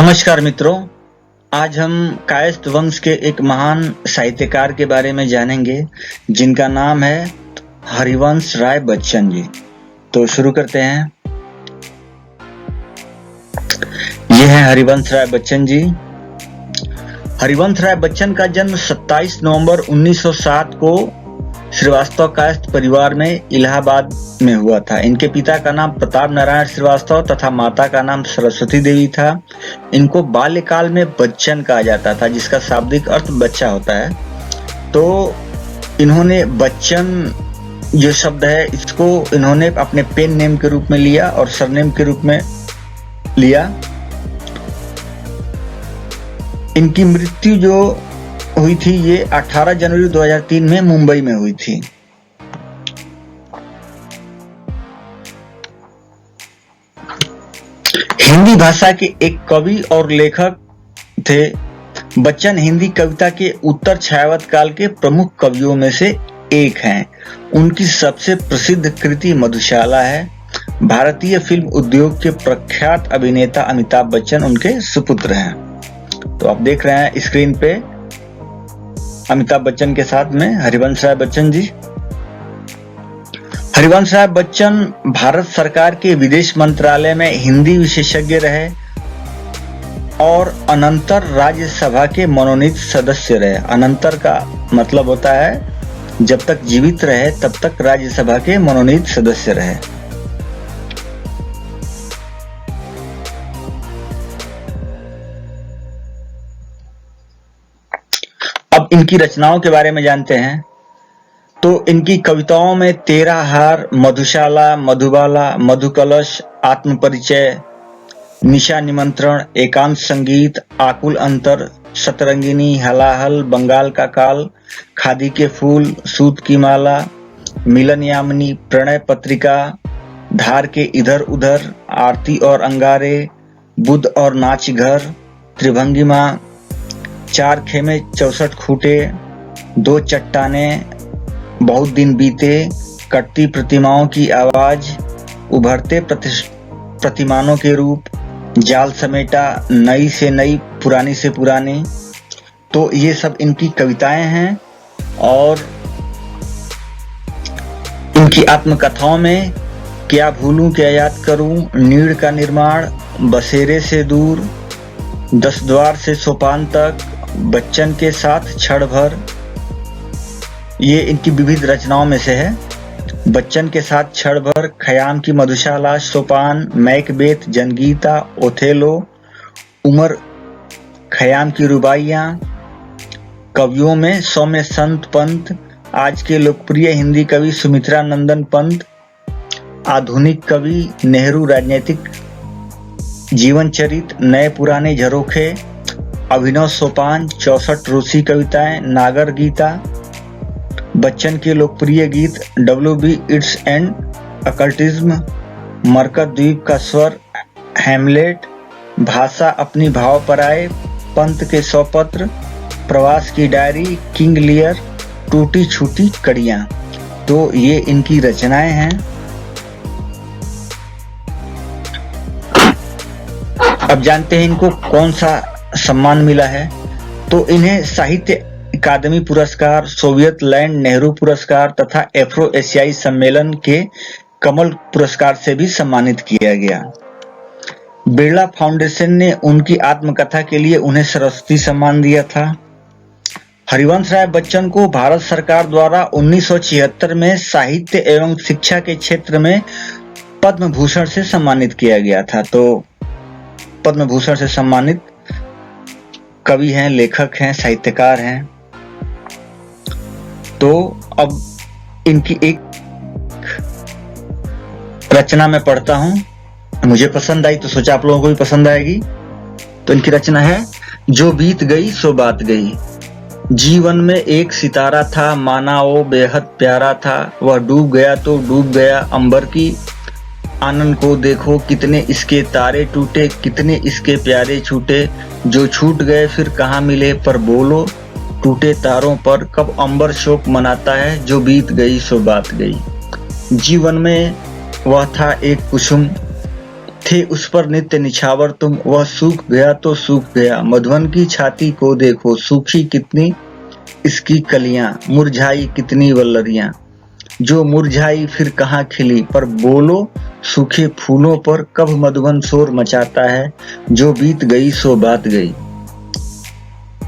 नमस्कार मित्रों, आज हम कायस्थ वंश के एक महान साहित्यकार के बारे में जानेंगे जिनका नाम है हरिवंश राय बच्चन जी। तो शुरू करते हैं। ये हैं हरिवंश राय बच्चन जी। हरिवंश राय बच्चन का जन्म 27 नवंबर 1907 को श्रीवास्तव कायस्थ परिवार में इलाहाबाद में हुआ था। इनके पिता का नाम प्रताप नारायण श्रीवास्तव तथा माता का नाम सरस्वती देवी था। इनको बाल्यकाल में बच्चन कहा जाता था, जिसका शाब्दिक अर्थ बच्चा होता है। तो इन्होंने बच्चन जो शब्द है इसको इन्होंने अपने पेन नेम के रूप में लिया और सरनेम के रूप में लिया। इनकी मृत्यु जो हुई थी ये 18 जनवरी 2003 में मुंबई में हुई थी। हिंदी भाषा के एक कवि और लेखक थे। बच्चन हिंदी कविता के उत्तर छायावत काल के प्रमुख कवियों में से एक हैं। उनकी सबसे प्रसिद्ध कृति मधुशाला है। भारतीय फिल्म उद्योग के प्रख्यात अभिनेता अमिताभ बच्चन उनके सुपुत्र हैं। तो आप देख रहे हैं स्क्रीन पे अमिताभ बच्चन के साथ में हरिवंश राय बच्चन जी। हरिवंश राय बच्चन भारत सरकार के विदेश मंत्रालय में हिंदी विशेषज्ञ रहे और अनंतर राज्यसभा के मनोनीत सदस्य रहे। अनंतर का मतलब होता है जब तक जीवित रहे तब तक राज्यसभा के मनोनीत सदस्य रहे। अब इनकी रचनाओं के बारे में जानते हैं। तो इनकी कविताओं में 13 हार, मधुशाला, मधुबाला, मधुकलश, आत्मपरिचय, निशा निमंत्रण, एकांत संगीत, आकुल अंतर, सतरंगिनी, हलाहल, बंगाल का काल, खादी के फूल, सूत की माला, मिलन यामिनी, प्रणय पत्रिका, धार के इधर उधर, आरती और अंगारे, बुद्ध और नाच घर, त्रिभंगिमा, चार खेमे 64 खूटे, दो चट्टाने, बहुत दिन बीते, कटती प्रतिमाओं की आवाज, उभरते प्रतिमानों के रूप, जाल समेटा, नई से नई, पुरानी से पुरानी। तो ये सब इनकी कविताएं हैं। और इनकी आत्मकथाओं में क्या भूलूं क्या याद करूं, नीड़ का निर्माण, बसेरे से दूर, 10 द्वार से सोपान तक, बच्चन के साथ क्षण भर, ये इनकी विविध रचनाओं में से है। बच्चन के साथ क्षण भर, खयाम की मधुशाला, सोपान, मैकबेथ, जनगीता, ओथेलो, उमर खयाम की रुबाइयां। कवियों में सौम्य संत पंत, आज के लोकप्रिय हिंदी कवि सुमित्रा नंदन पंत, आधुनिक कवि नेहरू राजनीतिक जीवन चरित, नए पुराने झरोखे, अभिनव सोपान, 64 रूसी कविताएं, नागर गीता, बच्चन के लोकप्रिय गीत WB इट्स एंड अकल्टिज्म, मरकत द्वीप का स्वर, हैमलेट, भाषा अपनी भाव पर आए, पंत के 100 पत्र, प्रवास की डायरी, किंग लियर, टूटी छूटी कड़ियां। तो ये इनकी रचनाएं हैं। अब जानते हैं इनको कौन सा सम्मान मिला है। तो इन्हें साहित्य अकादमी पुरस्कार, सोवियत लैंड नेहरू पुरस्कार तथा एफ्रो एशियाई सम्मेलन के कमल पुरस्कार से भी सम्मानित किया गया। बिरला फाउंडेशन ने उनकी आत्मकथा के लिए उन्हें सरस्वती सम्मान दिया था। हरिवंश राय बच्चन को भारत सरकार द्वारा 1976 में साहित्य एवं शिक्षा के क्षेत्र में पद्म भूषण से सम्मानित किया गया था। तो पद्म भूषण से सम्मानित कवि हैं, लेखक हैं, साहित्यकार हैं। तो अब इनकी एक रचना मैं पढ़ता हूं, मुझे पसंद आई तो सोचा आप लोगों को भी पसंद आएगी। तो इनकी रचना है जो बीत गई सो बात गई। जीवन में एक सितारा था, माना वो बेहद प्यारा था, वह डूब गया तो डूब गया अंबर की आनंद को देखो, कितने इसके तारे टूटे, कितने इसके प्यारे छूटे, जो छूट गए फिर कहाँ मिले, पर बोलो टूटे तारों पर कब अंबर शोक मनाता है, जो बीत गई सो बात गई। जीवन में वह था एक कुसुम, थे उस पर नित्य निछावर तुम, वह सूख गया तो सूख गया। मधुवन की छाती को देखो, सूखी कितनी इसकी कलियां, मुरझाई कितनी वल्लरियां। जो मुरझाई फिर कहाँ खिली, पर बोलो सूखे फूलों पर कब मधुवन शोर मचाता है। जो बीत गई सो बात गई।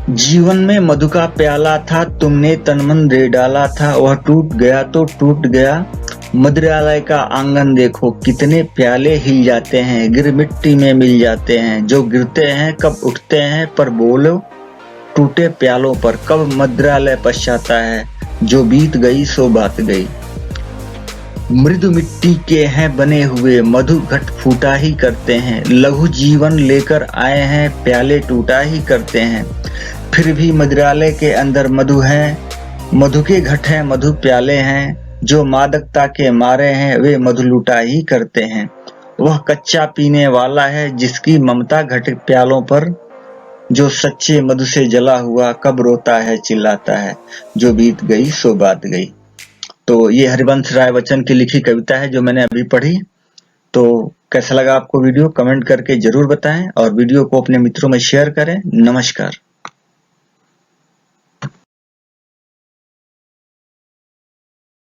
जीवन में मधु का प्याला था, तुमने तन मन दे डाला था, वह टूट गया तो टूट गया। मदिरालय का आंगन देखो, कितने प्याले हिल जाते हैं, गिर मिट्टी में मिल जाते हैं। जो गिरते हैं कब उठते हैं, पर बोलो टूटे प्यालों पर कब मदिरालय पछताता है। जो बीत गई सो बात गई। मृदु मिट्टी के हैं बने हुए, मधु घट फूटा ही करते हैं। लघु जीवन लेकर आए हैं, प्याले टूटा ही करते हैं। फिर भी मदिरालय के अंदर मधु है, मधु के घट हैं, मधु प्याले हैं। जो मादकता के मारे हैं, वे मधु लूटा ही करते हैं। वह कच्चा पीने वाला है, जिसकी ममता घट प्यालों पर। जो सच्चे मधु से जला हुआ कब रोता है चिल्लाता है। जो बीत गई सो बात गई। तो ये हरिवंश राय बच्चन की लिखी कविता है जो मैंने अभी पढ़ी। तो कैसा लगा आपको वीडियो, कमेंट करके जरूर बताएं और वीडियो को अपने मित्रों में शेयर करें। नमस्कार।